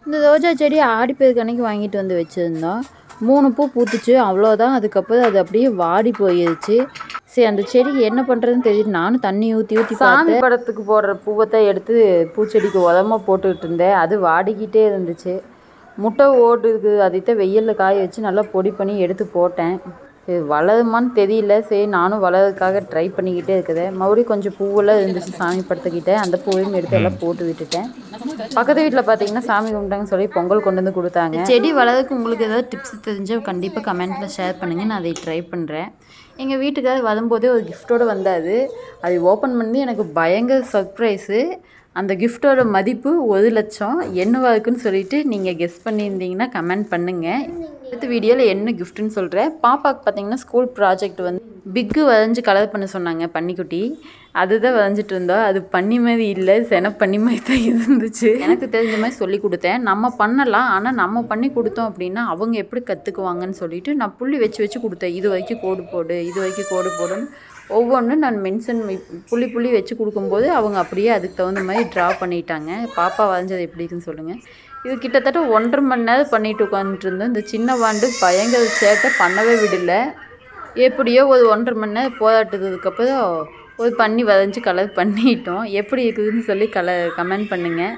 இந்த ரோஜா செடி ஆடிப்பெருக்கு அன்னைக்கு வாங்கிட்டு வந்து வச்சுருந்தோம். 3 பூ பூத்துச்சு, அவ்வளோதான். அதுக்கப்புறம் அது அப்படியே வாடி போயிருச்சு. சரி, அந்த செடிக்கு என்ன பண்ணுறதுன்னு தெரியல. நானும் தண்ணி ஊற்றி ஊற்றி சாமி படத்துக்கு போடுற பூவத்தை எடுத்து பூச்செடிக்கு உரமாக போட்டுக்கிட்டு இருந்தேன். அது வாடிக்கிட்டே இருந்துச்சு. முட்டை ஓட்டுருக்கு, அதைத்தான் வெயிலில் காய வச்சு நல்லா பொடி பண்ணி எடுத்து போட்டேன். இது வளருமான்னு தெரியல. சரி, நானும் வளர்றதுக்காக ட்ரை பண்ணிக்கிட்டே இருக்கிறேன். மறுபடியும் கொஞ்சம் பூவெல்லாம் இருந்துச்சு சாமி படத்துக்கிட்ட, அந்த பூவையும் எடுத்து எல்லாம் போட்டு விட்டுட்டேன். பக்கத்து வீட்டில் பார்த்தீங்கன்னா சாமி கும்பிட்டாங்கன்னு சொல்லி பொங்கல் கொண்டு வந்து கொடுத்தாங்க. செடி வளர்றதுக்கு உங்களுக்கு ஏதாவது டிப்ஸ் தெரிஞ்சால் கண்டிப்பாக கமெண்ட்டில் ஷேர் பண்ணுங்கள். நான் அதை ட்ரை பண்ணுறேன். எங்கள் வீட்டுக்காக வரும்போதே ஒரு கிஃப்ட்டோடு வந்தார். அதை ஓப்பன் பண்ணி எனக்கு பயங்கர சர்ப்ரைஸு. அந்த கிஃப்ட்டோட மதிப்பு 1 லட்சம். என்னவா இருக்குன்னு சொல்லிட்டு நீங்கள் கெஸ் பண்ணியிருந்தீங்கன்னா கமெண்ட் பண்ணுங்கள். அடுத்த வீடியோவில் என்ன கிஃப்ட்டுன்னு சொல்கிறேன். பாப்பாவுக்கு பார்த்தீங்கன்னா ஸ்கூல் ப்ராஜெக்ட் வந்து பிக்கு வரைஞ்சி கலர் பண்ண சொன்னாங்க, பன்னிக்குட்டி. அதுதான் வரைஞ்சிட்டு இருந்தோம். அது பண்ணி மாதிரி இல்லை, பண்ணி மாதிரி தான் இருந்துச்சு. எனக்கு தெரிஞ்ச மாதிரி சொல்லி கொடுத்தேன். நம்ம பண்ணலாம், ஆனால் நம்ம பண்ணி கொடுத்தோம் அப்படின்னா அவங்க எப்படி கற்றுக்குவாங்கன்னு சொல்லிட்டு நான் புள்ளி வச்சு வச்சு கொடுத்தேன். இது வரைக்கும் கோடு போடு, இது வரைக்கும் கோடு போடுன்னு ஒவ்வொன்றும் நான் புள்ளி புள்ளி வச்சு கொடுக்கும்போது அவங்க அப்படியே அதுக்கு தகுந்த மாதிரி ட்ரா பண்ணிட்டாங்க. பாப்பா வரைஞ்சது எப்படி இருக்குன்னு சொல்லுங்கள். இது கிட்டத்தட்ட 1.5 மணி நேரம் பண்ணிட்டு உட்காந்துட்டு இருந்தோம். இந்த சின்ன வாண்டு பயங்கர சேட்டை பண்ணவே விடலை. எப்படியோ ஒரு 1.5 மணி நேரம் போராட்டதுக்கப்புறம் ஒரு பண்ணி வரைஞ்சி கலர் பண்ணிட்டோம். எப்படி இருக்குதுன்னு சொல்லி கமெண்ட் பண்ணுங்கள்.